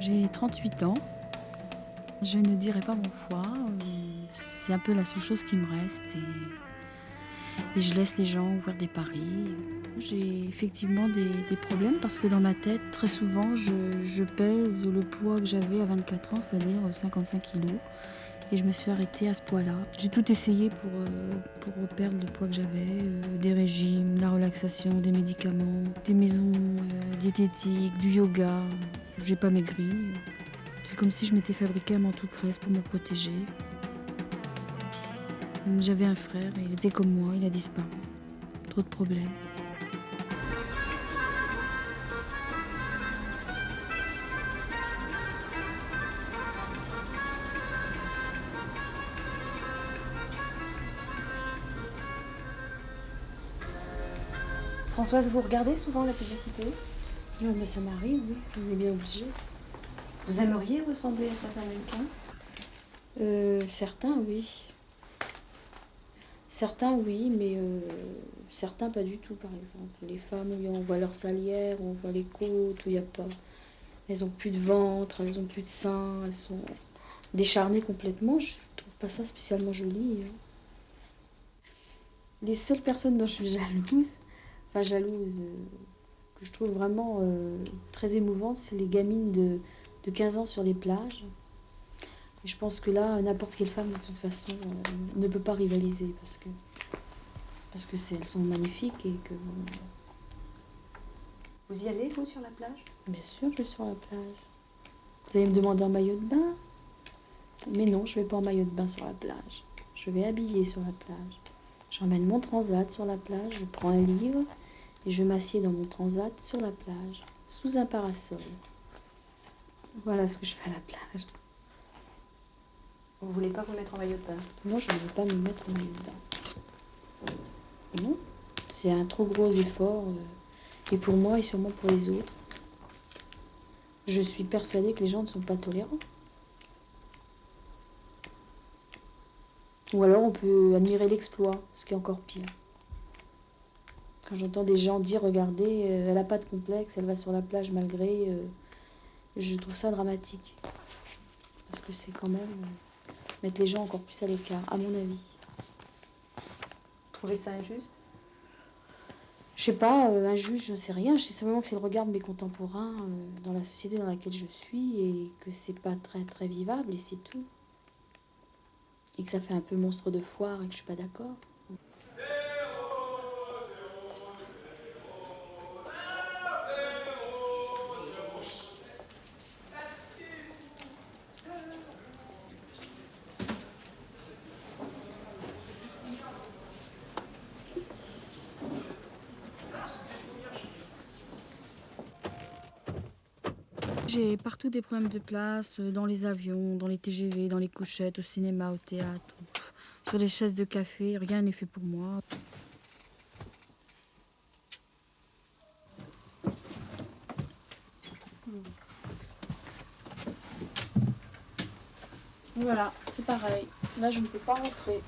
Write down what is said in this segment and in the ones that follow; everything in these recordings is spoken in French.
J'ai 38 ans. Je ne dirai pas mon foie. C'est un peu la seule chose qui me reste. Et je laisse les gens ouvrir des paris. J'ai effectivement des problèmes parce que dans ma tête, très souvent, je pèse le poids que j'avais à 24 ans, c'est-à-dire 55 kilos. Et je me suis arrêtée à ce poids-là. J'ai tout essayé pour perdre le poids que j'avais. Des régimes, la relaxation, des médicaments, des maisons diététiques, du yoga. J'ai pas maigri. C'est comme si je m'étais fabriqué un manteau de graisse pour me protéger. J'avais un frère, et il était comme moi, il a disparu. Trop de problèmes. Françoise, vous regardez souvent la publicité? Ouais, mais ça m'arrive, oui, on est bien obligé. Vous aimeriez ressembler à certains mannequins? Certains, oui. Certains, oui, mais certains pas du tout, par exemple. Les femmes, où on voit leur salière, où on voit les côtes, où il n'y a pas... Elles ont plus de ventre, elles ont plus de seins, elles sont décharnées complètement. Je trouve pas ça spécialement joli. Les seules personnes dont je suis jalouse, que je trouve vraiment très émouvantes, c'est les gamines de 15 ans sur les plages. Et je pense que là, n'importe quelle femme, de toute façon, ne peut pas rivaliser parce que elles sont magnifiques et que... Vous y allez, vous, sur la plage? Bien sûr, je vais sur la plage. Vous allez me demander un maillot de bain? Mais non, je vais pas en maillot de bain sur la plage. Je vais habiller sur la plage. J'emmène mon transat sur la plage, je prends un livre et je m'assieds dans mon transat sur la plage, sous un parasol. Voilà ce que je fais à la plage. Vous voulez pas vous mettre en maillot de bain? Non, je ne veux pas me mettre en maillot de bain. Non, c'est un trop gros effort, et pour moi et sûrement pour les autres. Je suis persuadée que les gens ne sont pas tolérants. Ou alors on peut admirer l'exploit, ce qui est encore pire. Quand j'entends des gens dire, regardez, elle n'a pas de complexe, elle va sur la plage malgré... je trouve ça dramatique. Parce que c'est quand même mettre les gens encore plus à l'écart, à mon avis. Vous trouvez ça injuste? Je sais pas, injuste, je ne sais rien. Je sais simplement que c'est le regard de mes contemporains dans la société dans laquelle je suis et que c'est pas très très vivable et c'est tout. Et que ça fait un peu monstre de foire et que je suis pas d'accord. J'ai partout des problèmes de place, dans les avions, dans les TGV, dans les couchettes, au cinéma, au théâtre, sur les chaises de café, rien n'est fait pour moi. Voilà, c'est pareil. Là, je ne peux pas rentrer.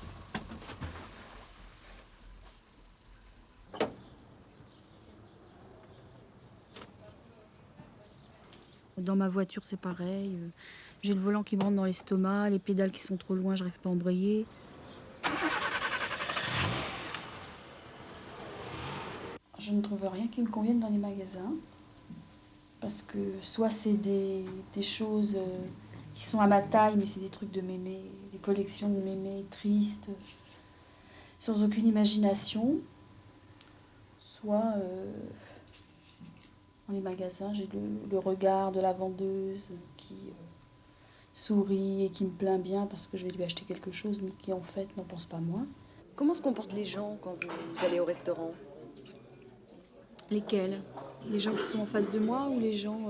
Dans ma voiture, c'est pareil. J'ai le volant qui me rentre dans l'estomac, les pédales qui sont trop loin, j'arrive pas à embrayer. Je ne trouve rien qui me convienne dans les magasins. Parce que soit c'est des choses qui sont à ma taille, mais c'est des trucs de mémé, des collections de mémé tristes, sans aucune imagination. Soit dans les magasins, j'ai le regard de la vendeuse qui sourit et qui me plaint bien parce que je vais lui acheter quelque chose, mais qui en fait n'en pense pas moins. Comment se comportent les gens quand vous allez au restaurant? Lesquels? Les gens qui sont en face de moi ou les gens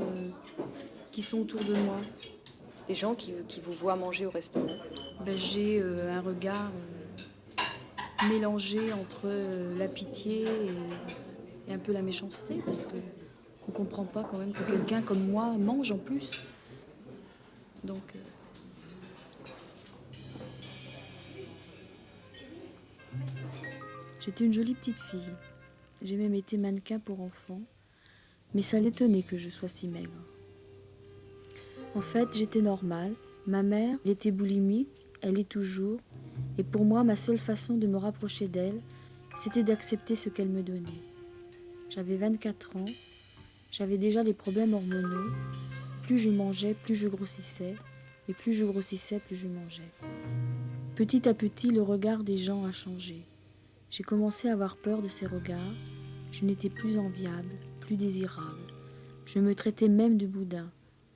qui sont autour de moi? Les gens qui vous voient manger au restaurant? J'ai un regard mélangé entre la pitié et un peu la méchanceté, parce qu'on ne comprend pas quand même que quelqu'un comme moi mange en plus. Donc... J'étais une jolie petite fille. J'ai même été mannequin pour enfants. Mais ça l'étonnait que je sois si maigre. En fait, j'étais normale. Ma mère, elle était boulimique, elle est toujours. Et pour moi, ma seule façon de me rapprocher d'elle, c'était d'accepter ce qu'elle me donnait. J'avais 24 ans, j'avais déjà des problèmes hormonaux. Plus je mangeais, plus je grossissais. Et plus je grossissais, plus je mangeais. Petit à petit, le regard des gens a changé. J'ai commencé à avoir peur de ces regards. Je n'étais plus enviable, plus désirable. Je me traitais même de boudin.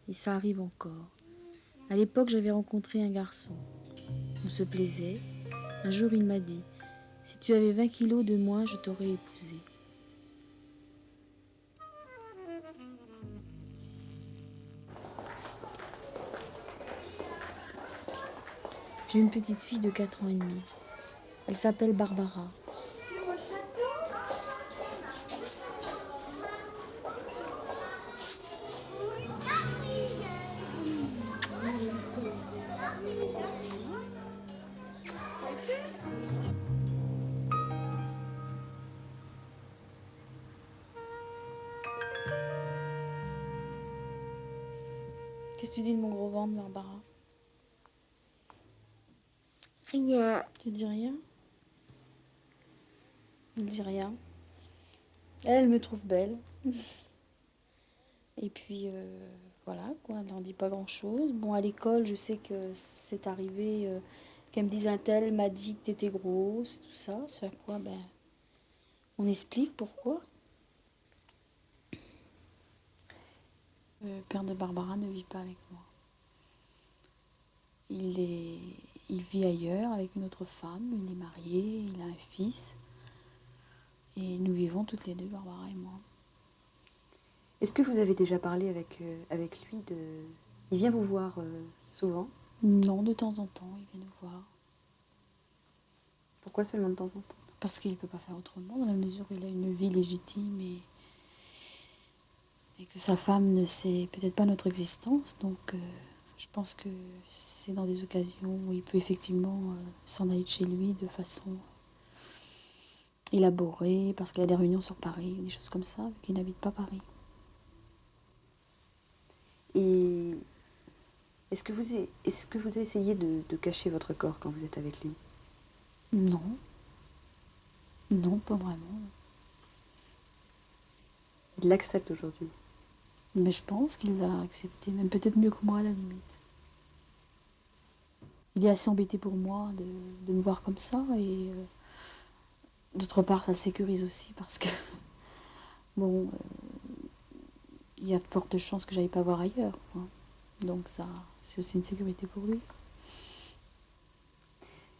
Et ça arrive encore. À l'époque, j'avais rencontré un garçon. On se plaisait. Un jour, il m'a dit « Si tu avais 20 kilos de moins, je t'aurais épousé. » J'ai une petite fille de 4 ans et demi. Elle s'appelle Barbara. Qu'est-ce que tu dis de mon gros ventre, Barbara? Rien. Tu dis rien? Elle dit rien. Elle me trouve belle. Et puis, voilà, quoi, elle n'en dit pas grand-chose. Bon, à l'école, je sais que c'est arrivé qu'elle me dise un tel m'a dit que t'étais grosse, tout ça. C'est à quoi, ben, on explique pourquoi. Le père de Barbara ne vit pas avec moi. Il vit ailleurs avec une autre femme, il est marié, il a un fils. Et nous vivons toutes les deux, Barbara et moi. Est-ce que vous avez déjà parlé avec lui de... Il vient vous voir souvent? Non, de temps en temps, il vient nous voir. Pourquoi seulement de temps en temps? Parce qu'il ne peut pas faire autrement, dans la mesure où il a une vie légitime et que sa femme ne sait peut-être pas notre existence. Donc je pense que c'est dans des occasions où il peut effectivement s'en aller de chez lui de façon élaborée, parce qu'il a des réunions sur Paris, des choses comme ça, vu qu'il n'habite pas Paris. Et est-ce que vous essayez de cacher votre corps quand vous êtes avec lui? Non. Non, pas vraiment. Il l'accepte aujourd'hui? Mais je pense qu'il va accepter, même peut-être mieux que moi à la limite. Il est assez embêté pour moi de me voir comme ça, et d'autre part, ça le sécurise aussi parce que, bon, il y a de fortes chances que j'aille pas voir ailleurs, quoi. Donc ça, c'est aussi une sécurité pour lui.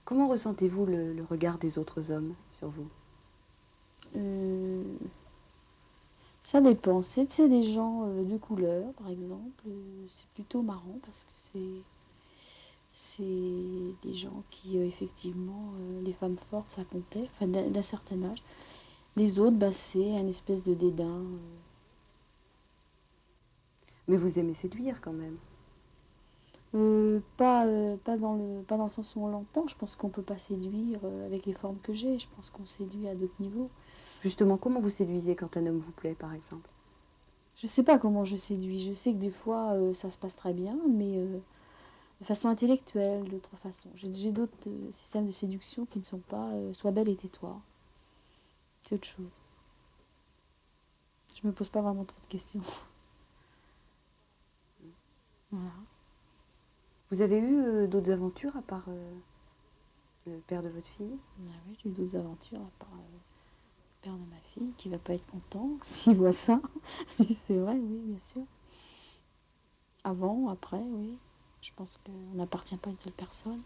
Comment ressentez-vous le regard des autres hommes sur vous? Ça dépend. Si c'est des gens de couleur, par exemple, c'est plutôt marrant parce que c'est des gens qui, effectivement, les femmes fortes, ça comptait, enfin, d'un certain âge. Les autres, bah, c'est un espèce de dédain. Mais vous aimez séduire quand même? Pas dans le sens où on l'entend. Je pense qu'on peut pas séduire avec les formes que j'ai. Je pense qu'on séduit à d'autres niveaux. Justement, comment vous séduisez quand un homme vous plaît, par exemple? Je sais pas comment je séduis. Je sais que des fois, ça se passe très bien, mais de façon intellectuelle, d'autres façons. J'ai d'autres systèmes de séduction qui ne sont pas sois belle et tais-toi. C'est autre chose. Je me pose pas vraiment trop de questions. Voilà. Vous avez eu d'autres aventures à part le père de votre fille? Ah oui, j'ai eu d'autres aventures à part le père de ma fille qui va pas être content s'il voit ça. C'est vrai, oui, bien sûr. Avant, après, oui. Je pense qu'on n'appartient pas à une seule personne.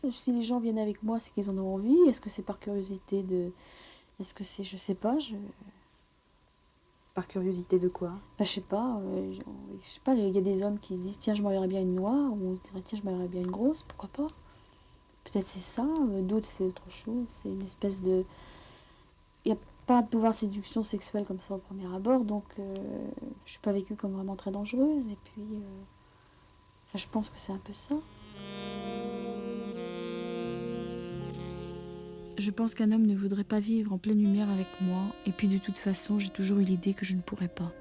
Si les gens viennent avec moi, c'est qu'ils en ont envie. Est-ce que c'est par curiosité de... Est-ce que c'est... Je sais pas, Par curiosité de quoi? bah, je sais pas, il y a des hommes qui se disent tiens, je m'aimerais bien une noire, ou on se dirait tiens, je m'aimerais bien une grosse, pourquoi pas? Peut-être c'est ça, d'autres c'est autre chose, c'est une espèce de... Il n'y a pas de pouvoir de séduction sexuelle comme ça au premier abord, donc je suis pas vécue comme vraiment très dangereuse, et puis... Enfin, je pense que c'est un peu ça. Je pense qu'un homme ne voudrait pas vivre en pleine lumière avec moi, et puis de toute façon, j'ai toujours eu l'idée que je ne pourrais pas.